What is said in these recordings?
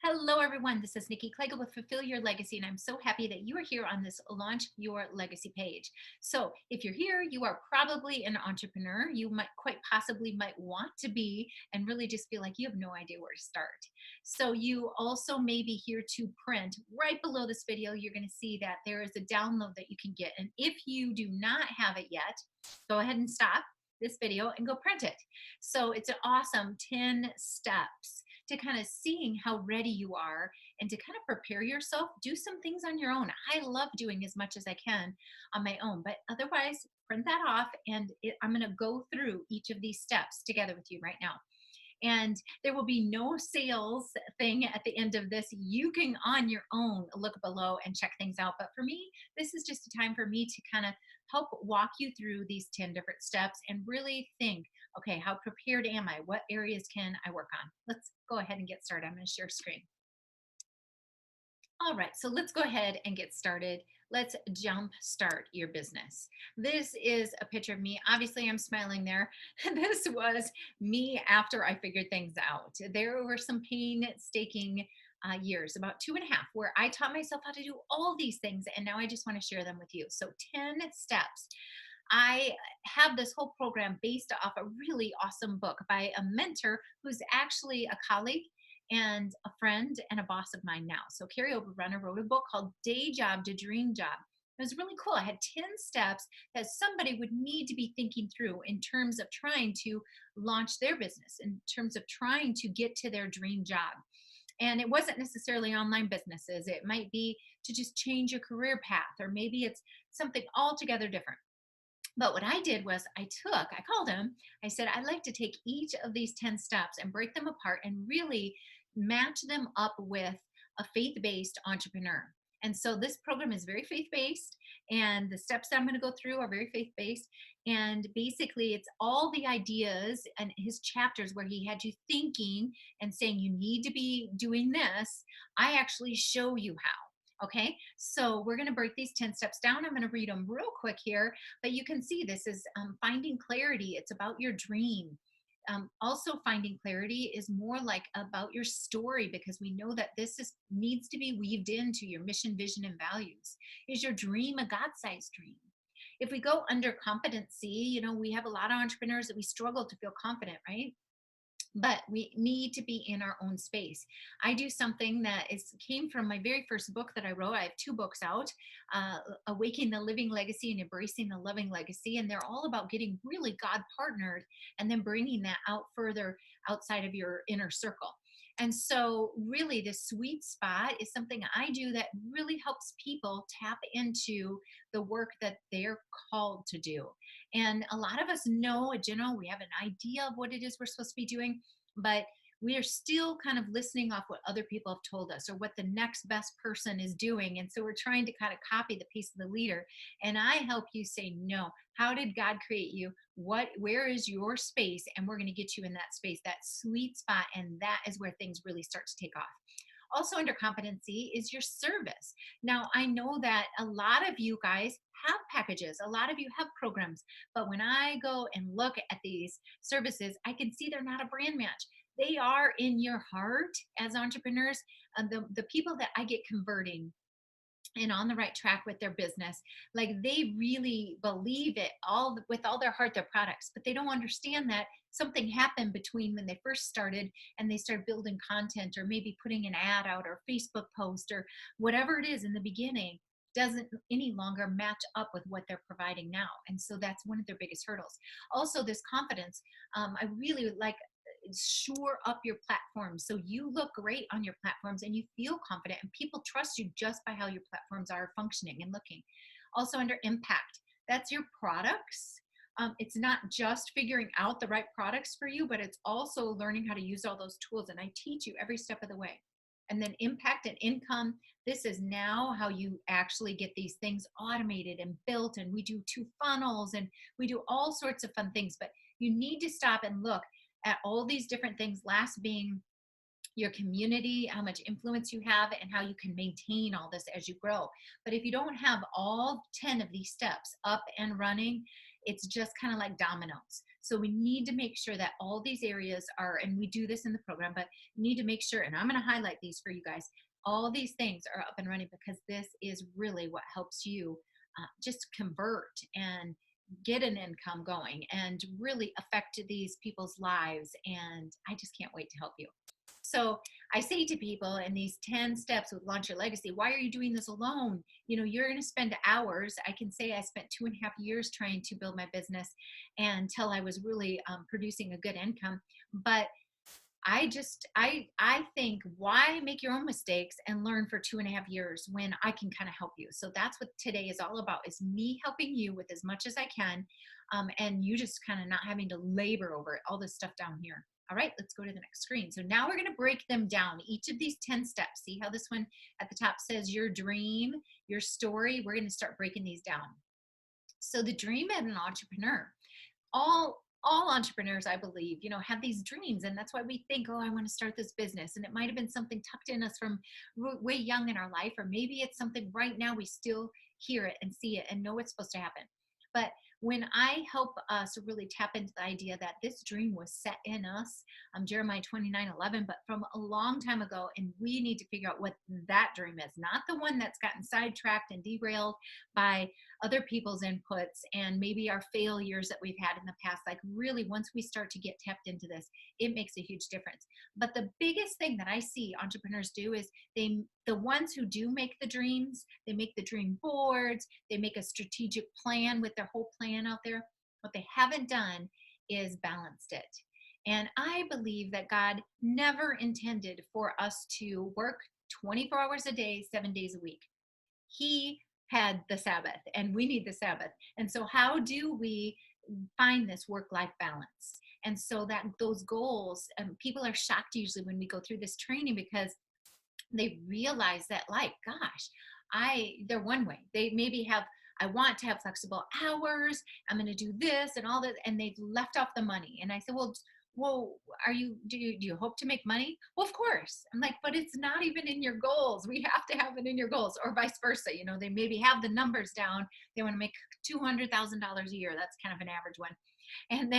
Hello, everyone. This is Nikki Klegel with Fulfill Your Legacy, and I'm so happy that you are here on this Launch Your Legacy page. So, if you're here, you are probably an entrepreneur. You might quite possibly might want to be, and really just feel like you have no idea where to start. So, you also may be here to print. Right below this video, you're going to see that there is a download that you can get, and if you do not have it yet, go ahead and stop this video and go print it. So, it's an awesome 10 steps to kind of seeing how ready you are and to kind of prepare yourself. Do some things on your own. I love doing as much as I can on my own, but otherwise print that off, and I'm going to go through each of these steps together with you right now. And there will be no sales thing at the end of this. You can on your own look below and check things out, but for me, this is just a time for me to kind of help walk you through these 10 different steps and really think, okay, how prepared am I? What areas can I work on? Let's go ahead and get started. I'm going to share screen. All right, so let's go ahead and get started. Let's jump start your business. This is a picture of me. Obviously, I'm smiling there. This was me after I figured things out. There were some painstaking years, about 2.5, where I taught myself how to do all these things, and now I just want to share them with you. So, 10 steps. I have this whole program based off a really awesome book by a mentor who's actually a colleague and a friend and a boss of mine now. So Carrie Oberrunner wrote a book called Day Job to Dream Job. It was really cool. I had 10 steps that somebody would need to be thinking through in terms of trying to launch their business, in terms of trying to get to their dream job. And it wasn't necessarily online businesses. It might be to just change your career path, or maybe it's something altogether different. But what I did was I called him, I said, I'd like to take each of these 10 steps and break them apart and really match them up with a faith based entrepreneur. And so this program is very faith based, and the steps that I'm going to go through are very faith based. And basically, it's all the ideas and his chapters where he had you thinking and saying, you need to be doing this. I actually show you how. Okay, so we're going to break these 10 steps down. I'm going to read them real quick here, but you can see this is finding clarity. It's about your dream. Also, finding clarity is more like about your story, because we know that this is needs to be weaved into your mission, vision, and values. Is your dream a God-sized dream? If we go under competency, we have a lot of entrepreneurs that we struggle to feel confident, right? But we need to be in our own space. I do something that came from my very first book that I wrote. I have 2 books out, Awakening the Living Legacy and Embracing the Loving Legacy. And they're all about getting really God partnered and then bringing that out further outside of your inner circle. And so really the sweet spot is something I do that really helps people tap into the work that they're called to do. And a lot of us know in general, we have an idea of what it is we're supposed to be doing, but we are still kind of listening off what other people have told us or what the next best person is doing. And so we're trying to kind of copy the pace of the leader. And I help you say, no, how did God create you? Where is your space? And we're going to get you in that space, that sweet spot. And that is where things really start to take off. Also under competency is your service. Now, I know that a lot of you guys have packages, a lot of you have programs, but when I go and look at these services, I can see they're not a brand match. They are in your heart as entrepreneurs. The people that I get converting and on the right track with their business, like they really believe it all with all their heart, their products, but they don't understand that something happened between when they first started and they started building content or maybe putting an ad out or Facebook post or whatever it is in the beginning doesn't any longer match up with what they're providing now. And so that's one of their biggest hurdles. Also, this confidence. I really like shore up your platforms so you look great on your platforms and you feel confident and people trust you just by how your platforms are functioning and looking. Also under impact, that's your products. It's not just figuring out the right products for you, but it's also learning how to use all those tools, and I teach you every step of the way. And then impact and income, this is now how you actually get these things automated and built, and we do 2 funnels and we do all sorts of fun things, but you need to stop and look at all these different things, last being your community, how much influence you have, and how you can maintain all this as you grow. But if you don't have all 10 of these steps up and running, it's just kind of like dominoes. So we need to make sure that all these areas are, and we do this in the program, but we need to make sure, and I'm going to highlight these for you guys, all these things are up and running, because this is really what helps you just convert and get an income going and really affect these people's lives. And I just can't wait to help you. So I say to people in these 10 steps with Launch Your Legacy, why are you doing this alone? You know, you're going to spend hours. I can say I spent 2.5 years trying to build my business until I was really producing a good income. But I think, why make your own mistakes and learn for 2.5 years when I can kind of help you? So that's what today is all about, is me helping you with as much as I can. And you just kind of not having to labor over it, all this stuff down here. All right, let's go to the next screen. So now we're going to break them down, each of these 10 steps. See how this one at the top says your dream, your story? We're going to start breaking these down. So the dream of an entrepreneur, all entrepreneurs, I believe, you know, have these dreams, and that's why we think, oh, I want to start this business. And it might have been something tucked in us from way young in our life, or maybe it's something right now we still hear it and see it and know it's supposed to happen. But when I help us really tap into the idea that this dream was set in us, Jeremiah 29:11, but from a long time ago, and we need to figure out what that dream is, not the one that's gotten sidetracked and derailed by other people's inputs and maybe our failures that we've had in the past. Like, really, once we start to get tapped into this, it makes a huge difference. But the biggest thing that I see entrepreneurs do is the ones who do make the dreams, they make the dream boards, they make a strategic plan with their whole plan out there. What they haven't done is balanced it. And I believe that God never intended for us to work 24 hours a day, 7 days a week. He had the Sabbath, and we need the Sabbath. And so how do we find this work-life balance? And so that those goals, people are shocked usually when we go through this training, because they realize that, like, gosh, they're one way. They maybe have, I want to have flexible hours, I'm going to do this and all that, and they've left off the money. And I said, well, do you hope to make money? Well, of course. I'm like, but it's not even in your goals. We have to have it in your goals, or vice versa. You know, they maybe have the numbers down. They want to make $200,000 a year. That's kind of an average one. And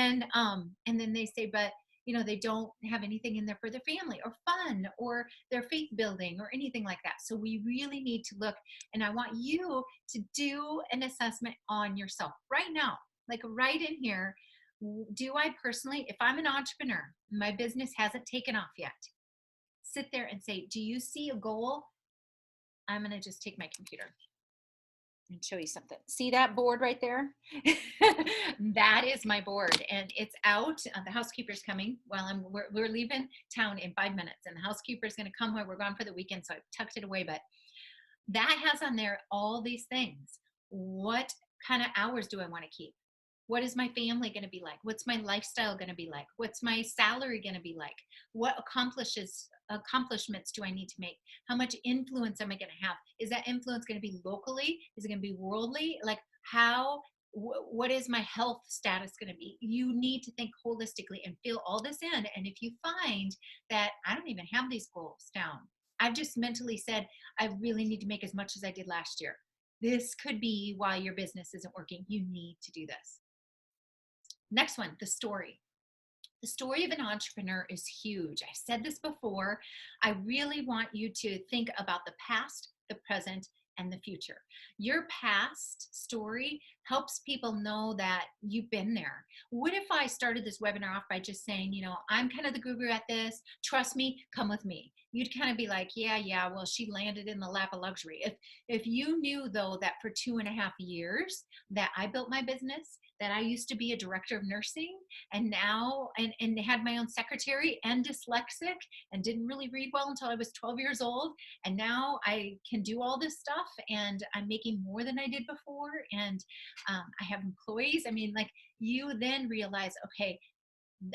then they say, but you know, they don't have anything in there for their family or fun or their faith building or anything like that. So we really need to look, and I want you to do an assessment on yourself right now, like right in here. Do I personally, if I'm an entrepreneur, my business hasn't taken off yet, sit there and say, do you see a goal? I'm going to just take my computer and show you something. See that board right there? That is my board, and it's out. The housekeeper's coming. Well, we're leaving town in 5 minutes, and the housekeeper's going to come while we're gone for the weekend, so I've tucked it away. But that has on there all these things. What kind of hours do I want to keep? What is my family going to be like? What's my lifestyle going to be like? What's my salary going to be like? What accomplishments do I need to make? How much influence am I going to have? Is that influence going to be locally? Is it going to be worldly? Like, what is my health status going to be? You need to think holistically and fill all this in. And if you find that I don't even have these goals down, I've just mentally said, I really need to make as much as I did last year. This could be why your business isn't working. You need to do this. Next one, the story. The story of an entrepreneur is huge. I said this before. I really want you to think about the past, the present, and the future. Your past story helps people know that you've been there. What if I started this webinar off by just saying, you know, I'm kind of the guru at this. Trust me, come with me. You'd kind of be like, yeah, well, she landed in the lap of luxury. If you knew, though, that for 2.5 years that I built my business, that I used to be a director of nursing, and now, and had my own secretary and dyslexic and didn't really read well until I was 12 years old. And now I can do all this stuff, and I'm making more than I did before. And I have employees. I mean, like, you then realize, okay,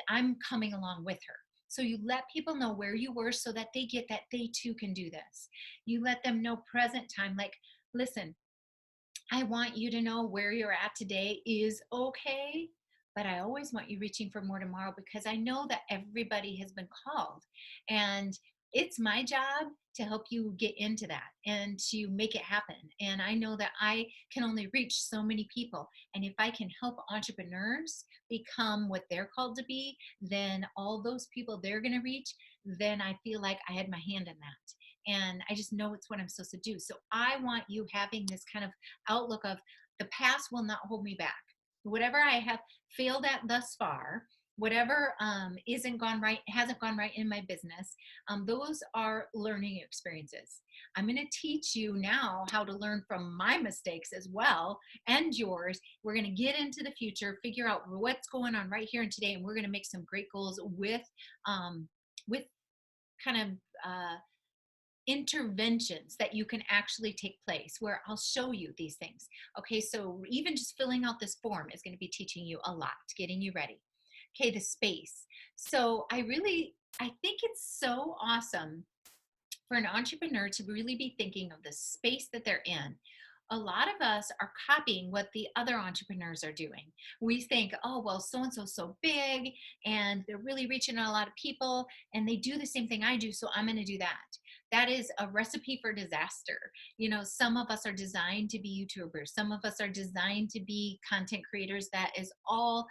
I'm coming along with her. So you let people know where you were so that they get that they too can do this. You let them know present time, like, listen, I want you to know where you're at today is okay, but I always want you reaching for more tomorrow, because I know that everybody has been called. And it's my job to help you get into that and to make it happen. And I know that I can only reach so many people. And if I can help entrepreneurs become what they're called to be, then all those people they're going to reach, then I feel like I had my hand in that. And I just know it's what I'm supposed to do. So I want you having this kind of outlook of the past will not hold me back. Whatever I have failed at thus far, whatever isn't gone right, hasn't gone right in my business, those are learning experiences. I'm going to teach you now how to learn from my mistakes as well and yours. We're going to get into the future, figure out what's going on right here and today, and we're going to make some great goals with kind of interventions that you can actually take place where I'll show you these things. Okay, so even just filling out this form is going to be teaching you a lot, getting you ready. Okay, the space. So I think it's so awesome for an entrepreneur to really be thinking of the space that they're in. A lot of us are copying what the other entrepreneurs are doing. We think, oh, well, so and so big and they're really reaching a lot of people and they do the same thing I do, so I'm going to do that. That is a recipe for disaster. You know, some of us are designed to be YouTubers, some of us are designed to be content creators. That is all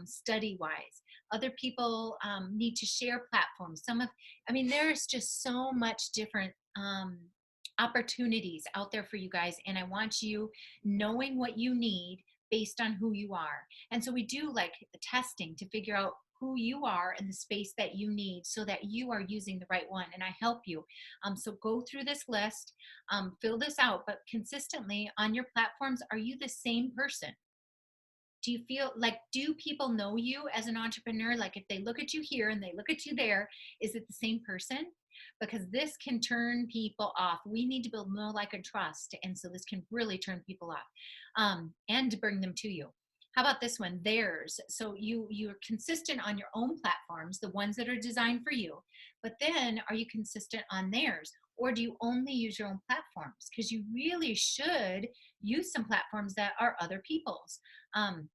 study wise. Other people need to share platforms. I mean, there's just so much different opportunities out there for you guys. And I want you knowing what you need based on who you are. And so we do like the testing to figure out who you are and the space that you need so that you are using the right one. And I help you. So go through this list, fill this out, but consistently on your platforms, are you the same person? Do you feel like, do people know you as an entrepreneur? Like if they look at you here and they look at you there, is it the same person? Because this can turn people off. We need to build know, like, and trust. And so this can really turn people off and bring them to you. How about this one? Theirs. So you're consistent on your own platforms, the ones that are designed for you. But then are you consistent on theirs? Or do you only use your own platforms? Because you really should use some platforms that are other people's. Um,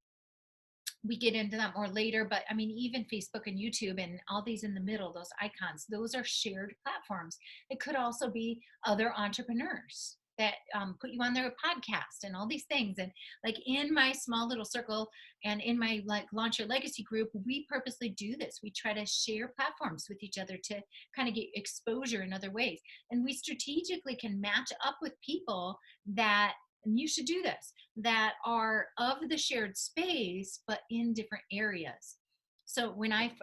we get into that more later, but I mean, even Facebook and YouTube and all these in the middle, those icons, those are shared platforms. It could also be other entrepreneurs that put you on their podcast and all these things. And like in my small little circle and in my like Launch Your Legacy group, we purposely do this. We try to share platforms with each other to kind of get exposure in other ways. And we strategically can match up with people that, and you should do this, that are of the shared space, but in different areas. So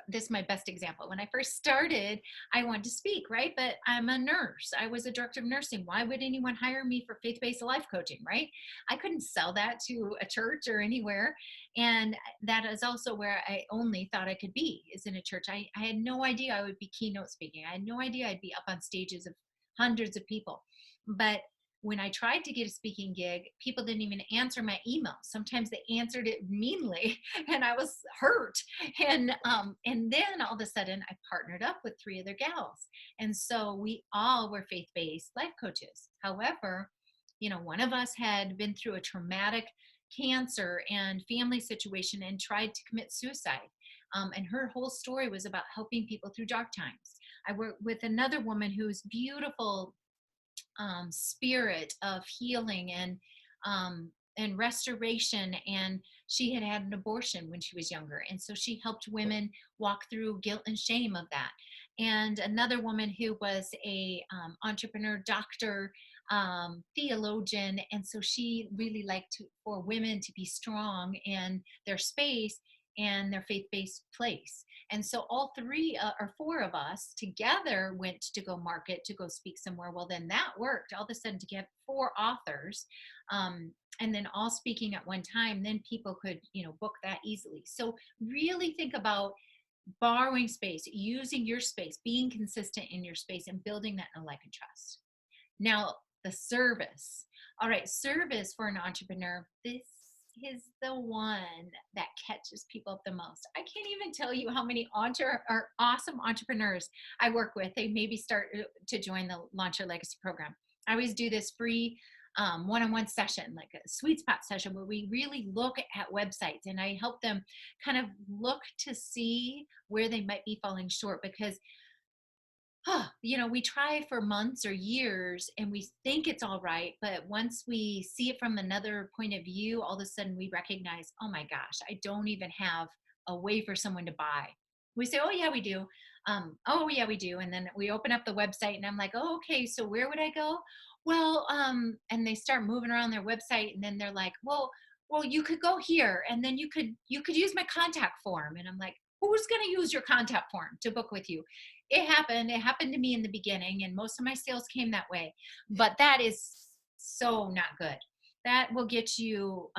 this is my best example. When I first started, I wanted to speak, right? But I'm a nurse. I was a director of nursing. Why would anyone hire me for faith-based life coaching, right? I couldn't sell that to a church or anywhere. And that is also where I only thought I could be, is in a church. I had no idea I would be keynote speaking. I had no idea I'd be up on stages of hundreds of people. But when I tried to get a speaking gig, people didn't even answer my email. Sometimes they answered it meanly, and I was hurt. And then all of a sudden, I partnered up with 3 other gals, and so we all were faith-based life coaches. However, you know, one of us had been through a traumatic cancer and family situation and tried to commit suicide. And her whole story was about helping people through dark times. I worked with another woman who's beautiful spirit of healing and restoration, and she had had an abortion when she was younger, and so she helped women walk through guilt and shame of that. And another woman who was a entrepreneur, doctor, theologian, and so she really liked for women to be strong in their space and their faith-based place. And so all 3 or 4 of us together went to go market, to go speak somewhere. Well, then that worked. All of a sudden, to get 4 authors, and then all speaking at one time, then people could, you know, book that easily. So really think about borrowing space, using your space, being consistent in your space, and building that know, like, and trust. Now, the service. All right, service for an entrepreneur. This is the one that catches people up the most. I can't even tell you how many awesome entrepreneurs I work with. They maybe start to join the Launch Your Legacy program. I always do this free one-on-one session, like a sweet spot session, where we really look at websites and I help them kind of look to see where they might be falling short, because we try for months or years and we think it's all right. But once we see it from another point of view, all of a sudden we recognize, oh my gosh, I don't even have a way for someone to buy. We say, oh, yeah, we do. Oh, yeah, we do. And then we open up the website and I'm like, oh, okay, so where would I go? Well, and they start moving around their website and then they're like, well, you could go here and then you could use my contact form. And I'm like, who's going to use your contact form to book with you? It happened to me in the beginning and most of my sales came that way, but that is so not good. That will get you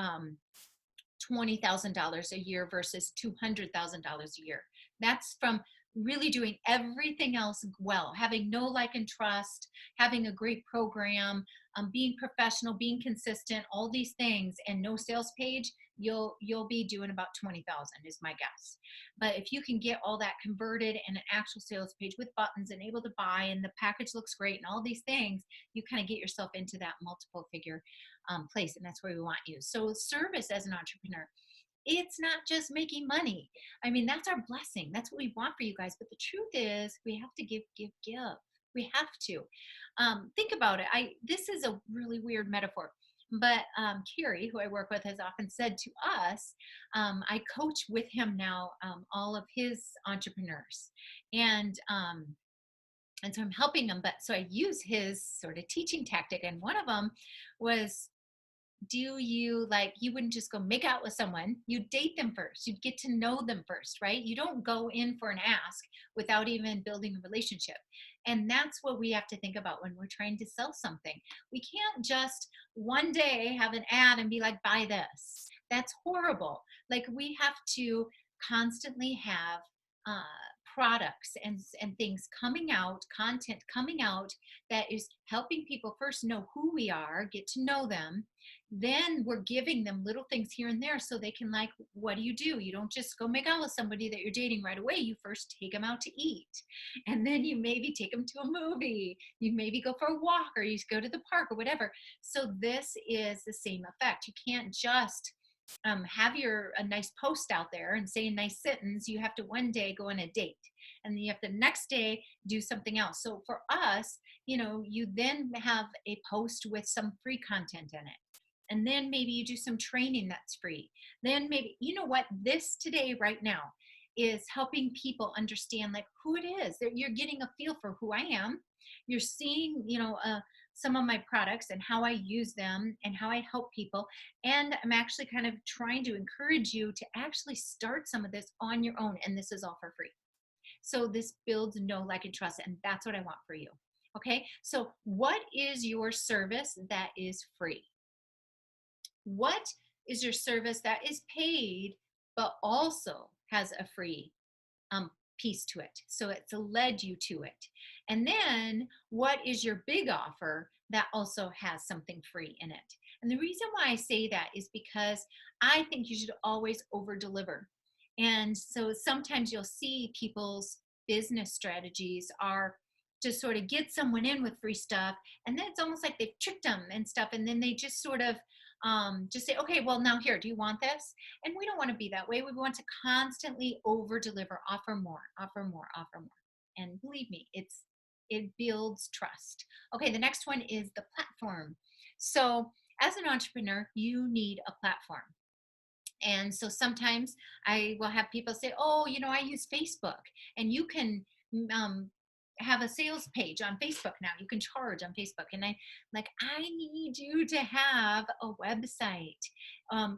$20,000 a year versus $200,000 a year. That's from really doing everything else well, having no like and trust, having a great program, being professional, being consistent, all these things, and no sales page. You'll be doing about 20,000 is my guess. But if you can get all that converted and an actual sales page with buttons and able to buy, and the package looks great, and all these things, you kind of get yourself into that multiple figure place, and that's where we want you. So service as an entrepreneur, it's not just making money. I mean, that's our blessing. That's what we want for you guys. But the truth is, we have to give, give, give. We have to. Think about it. This is a really weird metaphor, but Kerry, who I work with, has often said to us, I coach with him now all of his entrepreneurs, and and so I'm helping them. But so I use his sort of teaching tactic, and one of them was, do you like, you wouldn't just go make out with someone, you date them first, you get to know them first, right? You don't go in for an ask without even building a relationship. And that's what we have to think about when we're trying to sell something. We can't just one day have an ad and be like, buy this. That's horrible. Like, we have to constantly have uh, products and things coming out, content coming out that is helping people first know who we are, get to know them. Then we're giving them little things here and there so they can, like, what do? You don't just go make out with somebody that you're dating right away. You first take them out to eat, and then you maybe take them to a movie, you maybe go for a walk, or you go to the park or whatever. So this is the same effect. You can't just have a nice post out there and say a nice sentence. You have to one day go on a date, and then you have the next day do something else. So for us, you then have a post with some free content in it, and then maybe you do some training that's free. Then maybe, what this today right now is helping people understand, like, who it is that you're getting a feel for who I am. You're seeing, some of my products and how I use them and how I help people. And I'm actually kind of trying to encourage you to actually start some of this on your own. And this is all for free. So this builds know, like, and trust. And that's what I want for you. Okay. So what is your service that is free? What is your service that is paid, but also has a free um, piece to it? So it's led you to it. And then what is your big offer that also has something free in it? And the reason why I say that is because I think you should always over deliver. And so sometimes you'll see people's business strategies are to sort of get someone in with free stuff, and then it's almost like they've tricked them and stuff, and then they just sort of just say, okay, well, now here, do you want this? And we don't want to be that way. We want to constantly over deliver, offer more, offer more, offer more. And believe me, it builds trust. Okay, the next one is the platform. So as an entrepreneur, you need a platform. And so sometimes I will have people say, oh, I use Facebook, and you can um, have a sales page on Facebook now. You can charge on Facebook. And I need you to have a website.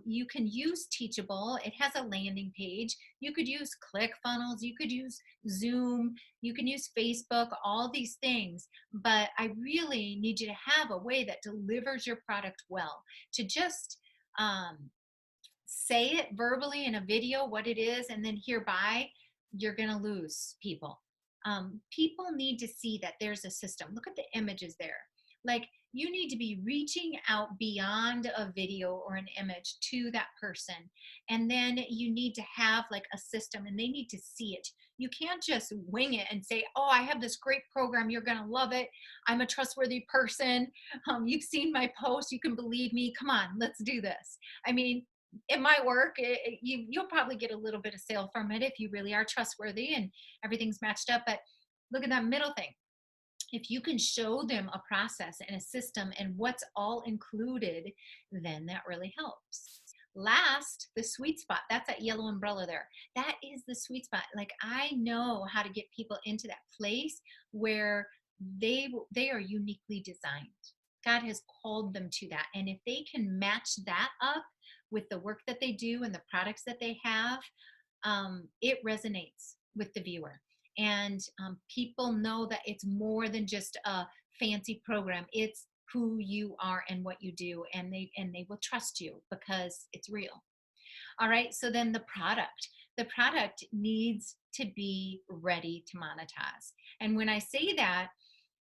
You can use Teachable. It has a landing page. You could use ClickFunnels. You could use Zoom. You can use Facebook, all these things. But I really need you to have a way that delivers your product well. To just say it verbally in a video what it is, and then hereby you're going to lose people. People need to see that there's a system. Look at the images there. Like, you need to be reaching out beyond a video or an image to that person. And then you need to have like a system, and they need to see it. You can't just wing it and say, oh, I have this great program. You're going to love it. I'm a trustworthy person. You've seen my post. You can believe me. Come on, let's do this. I mean, it might work. You'll probably get a little bit of sale from it if you really are trustworthy and everything's matched up. But Look at that middle thing. If you can show them a process and a system and what's all included, then that really helps. Last, the sweet spot. That's that yellow umbrella there. That is the sweet spot. Like, I know how to get people into that place where they are uniquely designed. God has called them to that. And if they can match that up with the work that they do and the products that they have, it resonates with the viewer. And people know that it's more than just a fancy program. It's who you are and what you do, and they will trust you because it's real. All right, so then the product needs to be ready to monetize. And when I say that,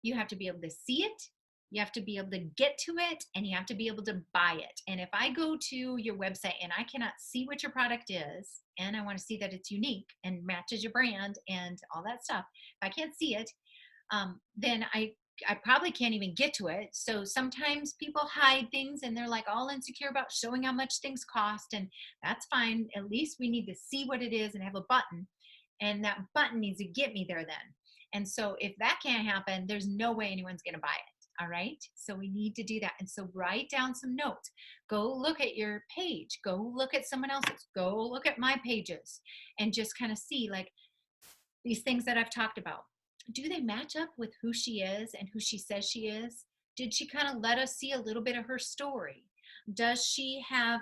you have to be able to see it, you have to be able to get to it, and you have to be able to buy it. And if I go to your website and I cannot see what your product is, and I want to see that it's unique and matches your brand and all that stuff, if I can't see it, then I probably can't even get to it. So sometimes people hide things and they're like all insecure about showing how much things cost, and that's fine. At least we need to see what it is and have a button, and that button needs to get me there then. And so if that can't happen, there's no way anyone's going to buy it. All right. So we need to do that. And so write down some notes. Go look at your page. Go look at someone else's. Go look at my pages and just kind of see, like, these things that I've talked about. Do they match up with who she is and who she says she is? Did she kind of let us see a little bit of her story? Does she have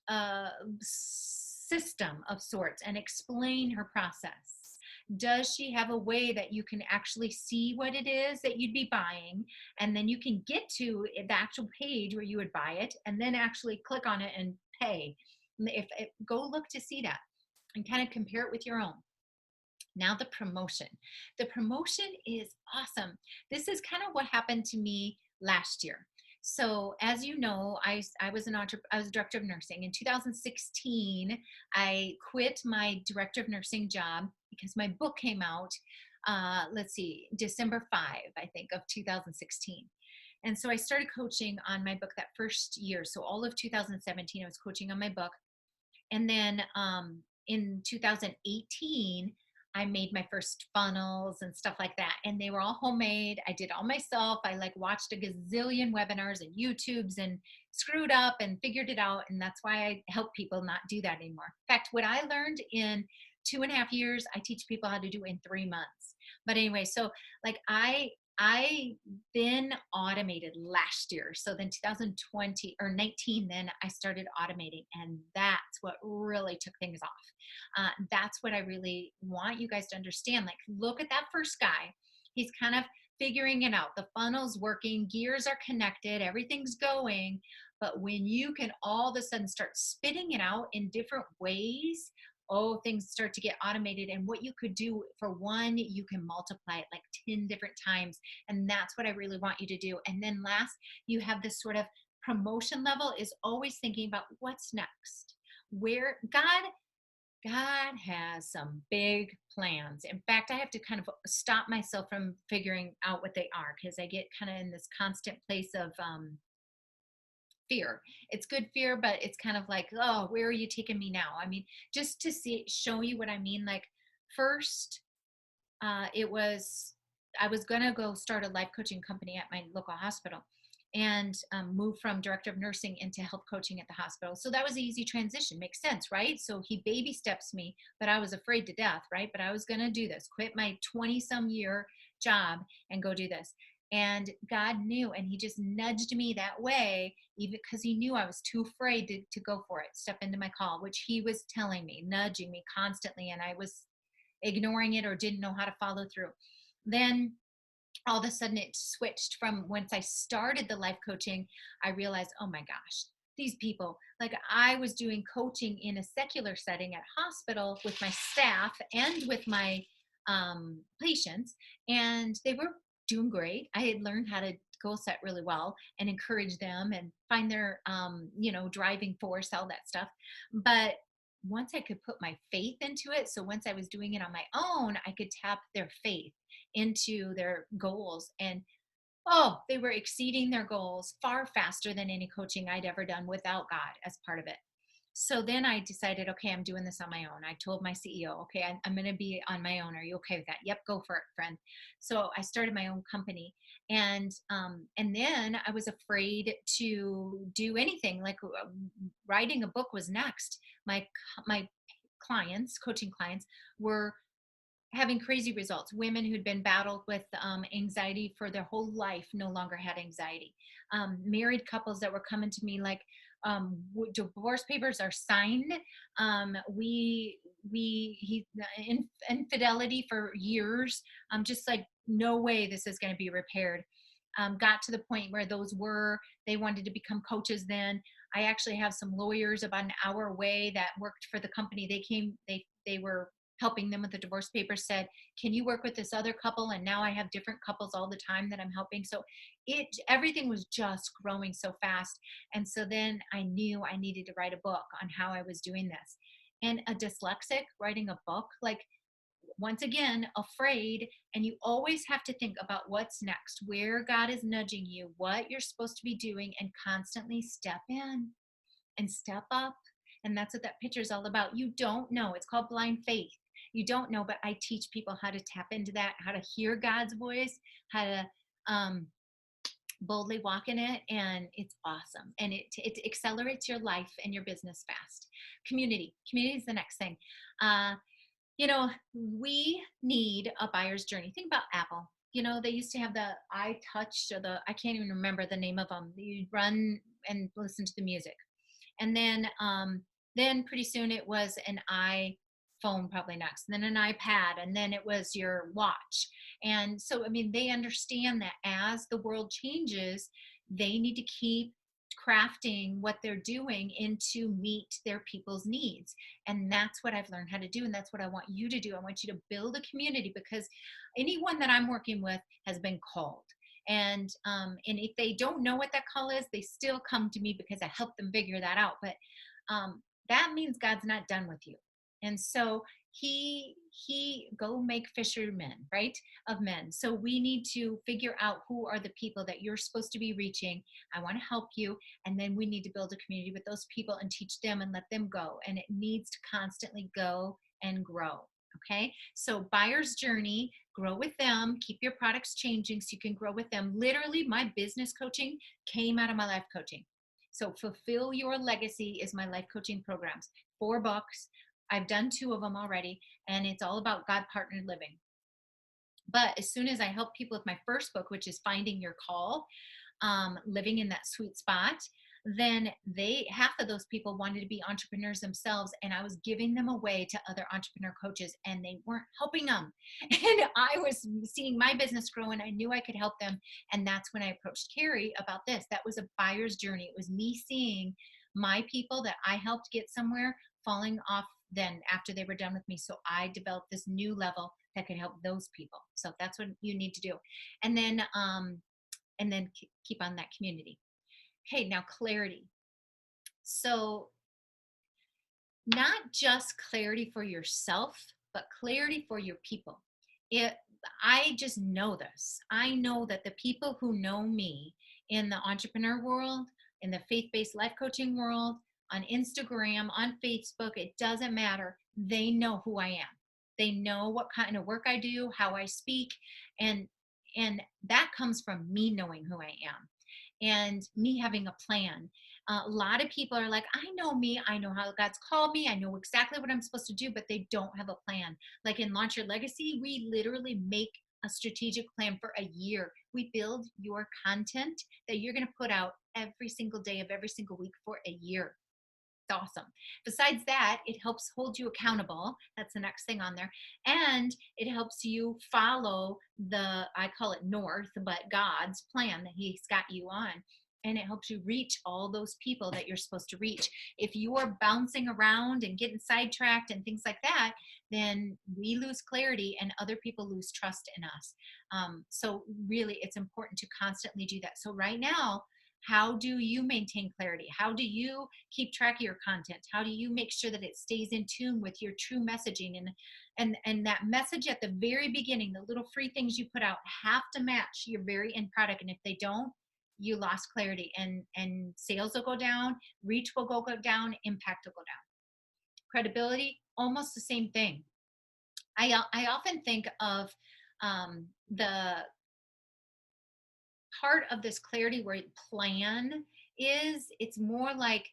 a system of sorts and explain her process? Does she have a way that you can actually see what it is that you'd be buying, and then you can get to the actual page where you would buy it and then actually click on it and pay? If go look to see that and kind of compare it with your own. Now the promotion. The promotion is awesome. This is kind of what happened to me last year. So as you know, I was I was a director of nursing. In 2016, I quit my director of nursing job because my book came out, let's see, December 5, I think, of 2016. And so I started coaching on my book that first year. So all of 2017, I was coaching on my book. And then in 2018, I made my first funnels and stuff like that. And they were all homemade. I did all myself. I like watched a gazillion webinars and YouTubes and screwed up and figured it out. And that's why I help people not do that anymore. In fact, what I learned in 2.5 years, I teach people how to do in 3 months. But anyway, so like I then automated last year. So then 2020 or 19, then I started automating, and that's what really took things off. That's what I really want you guys to understand. Like, look at that first guy. He's kind of figuring it out. The funnel's working, gears are connected, everything's going. But when you can all of a sudden start spitting it out in different ways, oh, things start to get automated. And what you could do for one, you can multiply it like 10 different times. And that's what I really want you to do. And then last, you have this sort of promotion level is always thinking about what's next. Where God has some big plans. In fact, I have to kind of stop myself from figuring out what they are, because I get kind of in this constant place of fear. It's good fear, but it's kind of like, oh, where are you taking me now? I mean, just to show you what I mean. Like, first, it was, I was going to go start a life coaching company at my local hospital and move from director of nursing into health coaching at the hospital. So that was an easy transition. Makes sense, right? So he baby steps me, but I was afraid to death, right? But I was going to do this, quit my 20-some year job and go do this. And God knew, and he just nudged me that way, even because he knew I was too afraid to go for it, step into my call, which he was telling me, nudging me constantly, and I was ignoring it or didn't know how to follow through. Then all of a sudden it switched from, once I started the life coaching, I realized, oh my gosh, these people, like, I was doing coaching in a secular setting at hospital with my staff and with my patients, and they were doing great. I had learned how to goal set really well and encourage them and find their, driving force, all that stuff. But once I could put my faith into it, so once I was doing it on my own, I could tap their faith into their goals. And oh, they were exceeding their goals far faster than any coaching I'd ever done without God as part of it. So then I decided, okay, I'm doing this on my own. I told my CEO, okay, I'm going to be on my own. Are you okay with that? Yep, go for it, friend. So I started my own company, and then I was afraid to do anything. Like writing a book was next. My clients, coaching clients, were having crazy results. Women who'd been battled with anxiety for their whole life no longer had anxiety. Married couples that were coming to me like, divorce papers are signed. Infidelity for years. Just like no way this is going to be repaired. Got to the point where they wanted to become coaches. Then I actually have some lawyers about an hour away that worked for the company. They were helping them with the divorce papers, said, can you work with this other couple? And now I have different couples all the time that I'm helping. So everything was just growing so fast. And so then I knew I needed to write a book on how I was doing this. And a dyslexic writing a book, like, once again, afraid. And you always have to think about what's next, where God is nudging you, what you're supposed to be doing, and constantly step in and step up. And that's what that picture is all about. You don't know. It's called blind faith. You don't know, but I teach people how to tap into that, how to hear God's voice, how to boldly walk in it. And it's awesome. And it accelerates your life and your business fast. Community is the next thing. We need a buyer's journey. Think about Apple. They used to have the iTouch, or I can't even remember the name of them. You run and listen to the music. And then pretty soon it was an iPhone, probably next, and then an iPad, and then it was your watch. And so, I mean, they understand that as the world changes, they need to keep crafting what they're doing into meet their people's needs. And that's what I've learned how to do. And that's what I want you to do. I want you to build a community, because anyone that I'm working with has been called. And if they don't know what that call is, they still come to me because I help them figure that out. But that means God's not done with you. And so he go make fishermen, right, of men. So we need to figure out who are the people that you're supposed to be reaching. I want to help you. And then we need to build a community with those people and teach them and let them go. And it needs to constantly go and grow. Okay. So buyer's journey, grow with them, keep your products changing so you can grow with them. Literally, my business coaching came out of my life coaching. So Fulfill Your Legacy is my life coaching programs. 4 books. I've done 2 of them already, and it's all about God partnered living. But as soon as I help people with my first book, which is Finding Your Call, living in that sweet spot, then half of those people wanted to be entrepreneurs themselves, and I was giving them away to other entrepreneur coaches, and they weren't helping them. And I was seeing my business grow, and I knew I could help them. And that's when I approached Carrie about this. That was a buyer's journey. It was me seeing my people that I helped get somewhere falling off then after they were done with me. So I developed this new level that could help those people. So that's what you need to do. And then keep on that community. Okay, now clarity. So not just clarity for yourself, but clarity for your people. I just know this. I know that the people who know me in the entrepreneur world, in the faith-based life coaching world, on Instagram, on Facebook, it doesn't matter. They know who I am. They know what kind of work I do, how I speak, and that comes from me knowing who I am and me having a plan. A lot of people are like, I know me, I know how God's called me, I know exactly what I'm supposed to do, but they don't have a plan. Like in Launch Your Legacy, we literally make a strategic plan for a year. We build your content that you're going to put out every single day of every single week for a year. Awesome. Besides that, it helps hold you accountable. That's the next thing on there. And it helps you follow I call it North, but God's plan that He's got you on. And it helps you reach all those people that you're supposed to reach. If you are bouncing around and getting sidetracked and things like that, then we lose clarity and other people lose trust in us. So really, it's important to constantly do that. So right now, how do you maintain clarity? How do you keep track of your content? How do you make sure that it stays in tune with your true messaging? And that message at the very beginning, the little free things you put out have to match your very end product. And if they don't, you lost clarity, and sales will go down, reach will go down, impact will go down. Credibility, almost the same thing. I often think of the part of this clarity where plan is, it's more like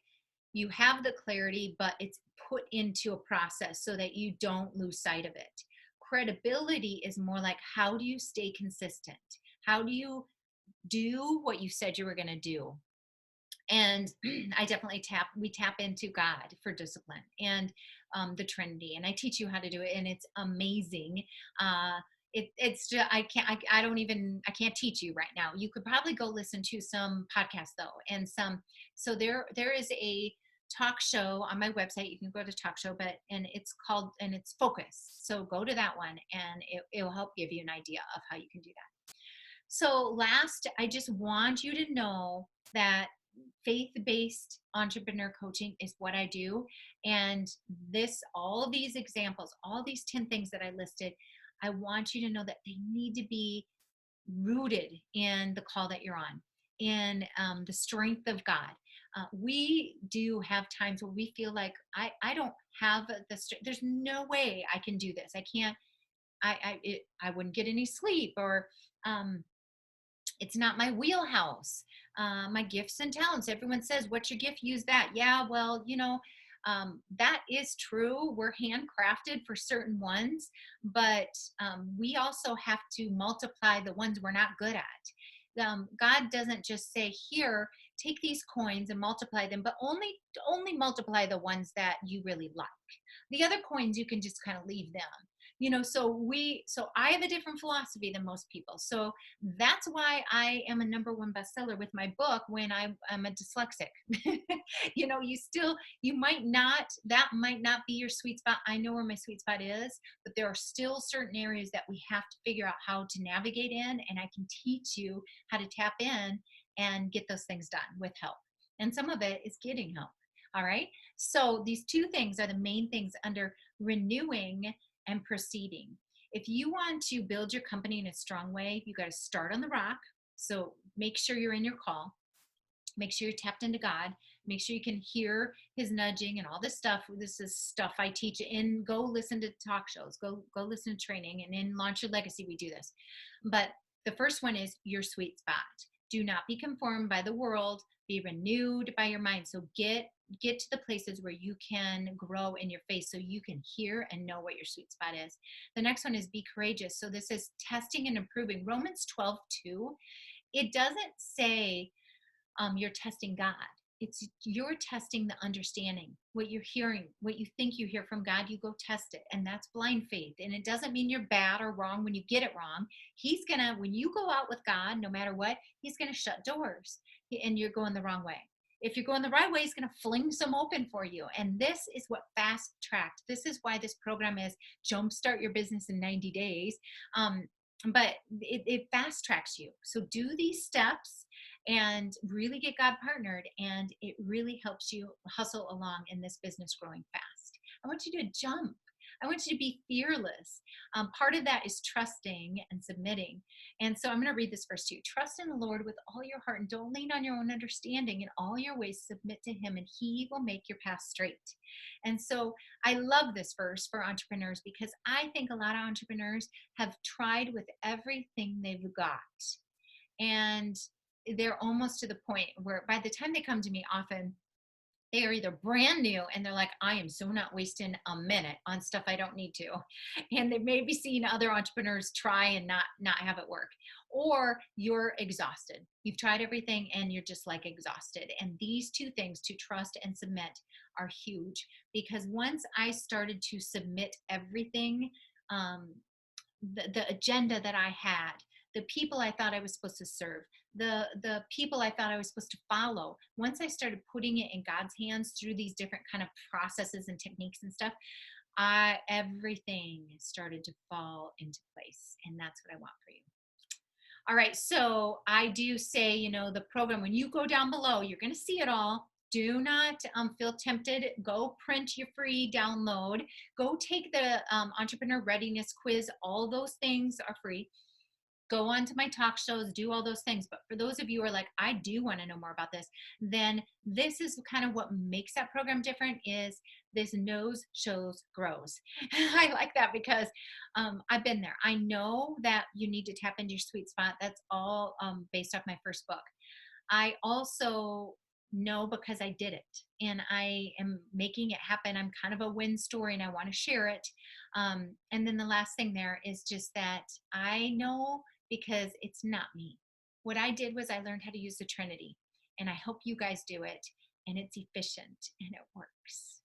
you have the clarity, but it's put into a process so that you don't lose sight of it. Credibility is more like, how do you stay consistent? How do you do what you said you were going to do? And I definitely we tap into God for discipline, and the Trinity, and I teach you how to do it, and it's amazing. It's just, I don't even, I can't teach you right now. You could probably go listen to some podcasts though, and some. So there is a talk show on my website. You can go to talk show, and it's called, and it's Focus. So go to that one, and it'll help give you an idea of how you can do that. So last, I just want you to know that faith-based entrepreneur coaching is what I do. And all of these examples, all these 10 things that I listed, I want you to know that they need to be rooted in the call that you're on, in the strength of God. We do have times where we feel like I don't have there's no way I can do this. I can't, I wouldn't get any sleep, or it's not my wheelhouse. My gifts and talents. Everyone says, what's your gift? Use that. Yeah, well, that is true. We're handcrafted for certain ones, but we also have to multiply the ones we're not good at. God doesn't just say, here, take these coins and multiply them, but only multiply the ones that you really like. The other coins, you can just kind of leave them. So I have a different philosophy than most people. So that's why I am a #1 bestseller with my book when I'm a dyslexic. That might not be your sweet spot. I know where my sweet spot is, but there are still certain areas that we have to figure out how to navigate in, and I can teach you how to tap in and get those things done with help. And some of it is getting help. All right. So these two things are the main things under renewing and proceeding. If you want to build your company in a strong way, you got to start on the rock. So make sure you're in your call. Make sure you're tapped into God. Make sure you can hear his nudging and all this stuff. This is stuff I teach in. Go listen to talk shows. Go listen to training. And in Launch Your Legacy, we do this. But the first one is your sweet spot. Do not be conformed by the world. Be renewed by your mind. So get to the places where you can grow in your faith, so you can hear and know what your sweet spot is. The next one is be courageous. So this is testing and improving. Romans 12:2. It doesn't say you're testing God. You're testing the understanding, what you're hearing, what you think you hear from God. You go test it, and that's blind faith. And it doesn't mean you're bad or wrong when you get it wrong. He's gonna, when you go out with God, no matter what, he's gonna shut doors, and you're going the wrong way. If you're going the right way, he's going to fling some open for you. And this is what fast tracked. This is why this program is Jumpstart Your Business in 90 days. But it fast tracks you. So do these steps and really get God partnered, and it really helps you hustle along in this business growing fast. I want you to jump. I want you to be fearless. Part of that is trusting and submitting. And so I'm going to read this verse to you. Trust in the Lord with all your heart, and don't lean on your own understanding. In all your ways, submit to him, and he will make your path straight. And so I love this verse for entrepreneurs, because I think a lot of entrepreneurs have tried with everything they've got. And they're almost to the point where by the time they come to me, often they are either brand new and they're like, I am so not wasting a minute on stuff I don't need to. And they may be seeing other entrepreneurs try and not have it work. Or you're exhausted. You've tried everything and you're just like exhausted. And these two things, to trust and submit, are huge, because once I started to submit everything, the agenda that I had, the people I thought I was supposed to serve, the people I thought I was supposed to follow, once I started putting it in God's hands through these different kind of processes and techniques and stuff, everything started to fall into place. And that's what I want for you. All right. So I do say, the program, when you go down below, you're going to see it all. Do not feel tempted. Go print your free download. Go take the entrepreneur readiness quiz. All those things are free. go on to my talk shows, do all those things. But for those of you who are like, I do want to know more about this, then this is kind of what makes that program different is this knows, shows, grows. I like that because I've been there. I know that you need to tap into your sweet spot. That's all based off my first book. I also know because I did it and I am making it happen. I'm kind of a win story and I want to share it. And then the last thing there is just that I know because it's not me. What I did was I learned how to use the Trinity, and I hope you guys do it, and it's efficient and it works.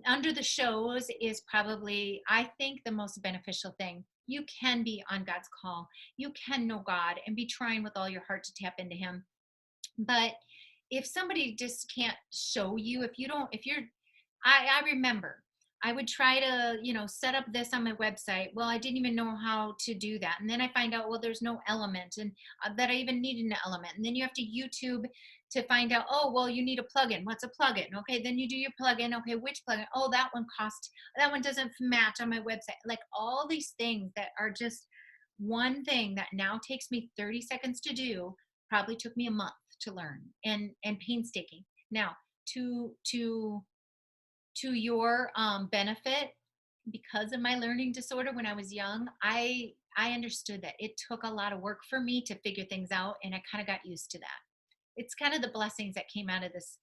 Under the shows is probably, I think, the most beneficial thing. You can be on God's call. You can know God and be trying with all your heart to tap into Him, but if somebody just can't show you, if you don't, if you're, I remember I would try to, set up this on my website. Well, I didn't even know how to do that. And then I find out, well, there's no element and that I even need an element. And then you have to YouTube to find out, oh, well, you need a plugin. What's a plugin? Okay. Then you do your plugin. Okay. Which plugin? Oh, that one doesn't match on my website. Like all these things that are just one thing that now takes me 30 seconds to do probably took me a month to learn and painstaking. Now, to your benefit, because of my learning disorder when I was young, I understood that it took a lot of work for me to figure things out, and I kind of got used to that. It's kind of the blessings that came out of this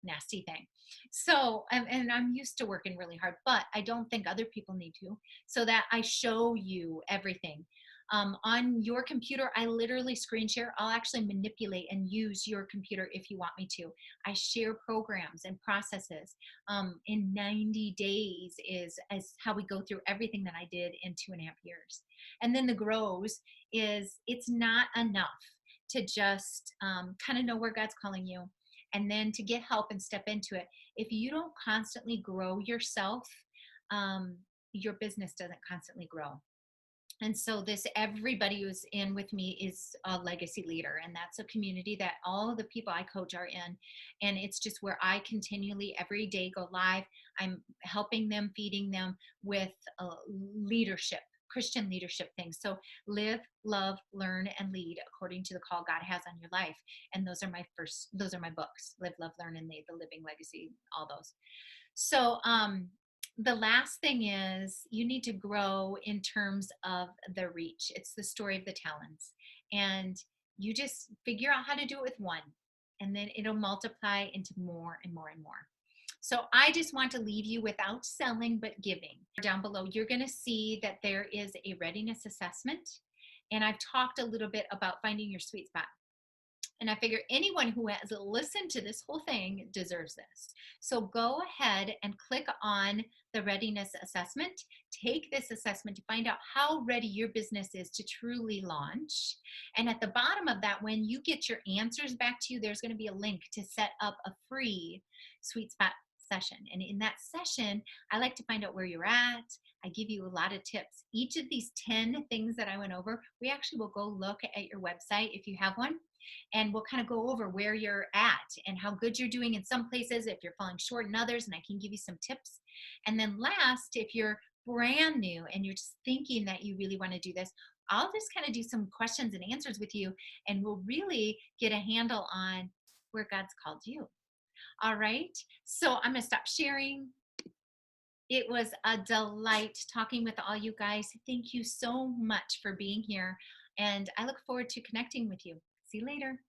nasty thing. So, and I'm used to working really hard, but I don't think other people need to, so that I show you everything. On your computer, I literally screen share. I'll actually manipulate and use your computer if you want me to. I share programs and processes. In 90 days is how we go through everything that I did in 2.5 years. And then the grows is it's not enough to just kind of know where God's calling you and then to get help and step into it. If you don't constantly grow yourself, your business doesn't constantly grow. And so this everybody who's in with me is a legacy leader, and that's a community that all of the people I coach are in, and it's just where I continually every day go live. I'm helping them, feeding them with leadership, Christian leadership things. So live, love, learn, and lead according to the call God has on your life. And those are my books: Live, Love, Learn, and Lead, The Living Legacy, all those. So the last thing is you need to grow in terms of the reach. It's the story of the talents. And you just figure out how to do it with one, and then it'll multiply into more and more and more. So I just want to leave you without selling, but giving. Down below, you're going to see that there is a readiness assessment. And I've talked a little bit about finding your sweet spot. And I figure anyone who has listened to this whole thing deserves this. So go ahead and click on the readiness assessment. Take this assessment to find out how ready your business is to truly launch. And at the bottom of that, when you get your answers back to you, there's going to be a link to set up a free sweet spot session. And in that session, I like to find out where you're at. I give you a lot of tips. Each of these 10 things that I went over, we actually will go look at your website if you have one, and we'll kind of go over where you're at and how good you're doing in some places, if you're falling short in others, and I can give you some tips. And then last, if you're brand new and you're just thinking that you really want to do this, I'll just kind of do some questions and answers with you, and we'll really get a handle on where God's called you. All right. So I'm going to stop sharing. It was a delight talking with all you guys. Thank you so much for being here. And I look forward to connecting with you. See you later.